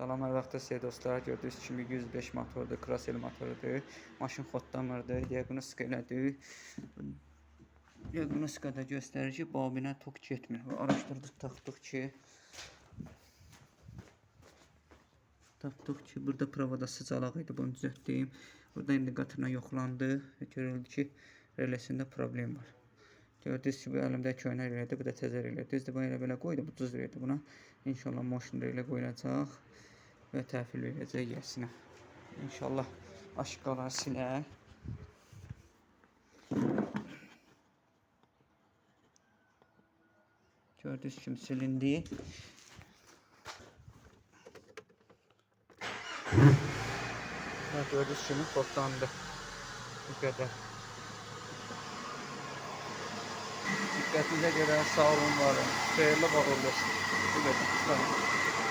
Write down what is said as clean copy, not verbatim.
Salam, hər vaxtınız xeyir dostlar. Gördüyünüz kimi 105 motordur, Krasel motorudur. Maşın xodlamırdı. Diaqnostika elədik. Diaqnostikada göstərir ki, bobinə tok getmir. Araşdırdıq, tapdıq ki, burada provada sıcalaq idi. Bunu düzəltdim. Burada indikatorla yoxlandı. Görüldü ki, reləsində problem var. Gördüyünüz kimi əlimdə köhnə relədir, bu da təzə relə. Düzdür, bunu elə belə qoydu, bu düz relədir buna. İnşallah motion relə qoyulacaq və təhvil verəcək yəsinə. İnşallah aşqalar silər. Gördüyünüz kimi silindi. Gördüyünüz kimi kodlandı. Bu qədər. Diqqətinizə görə sağ olun, var olun. Xeyirli bağlı olsun. Bu qədər.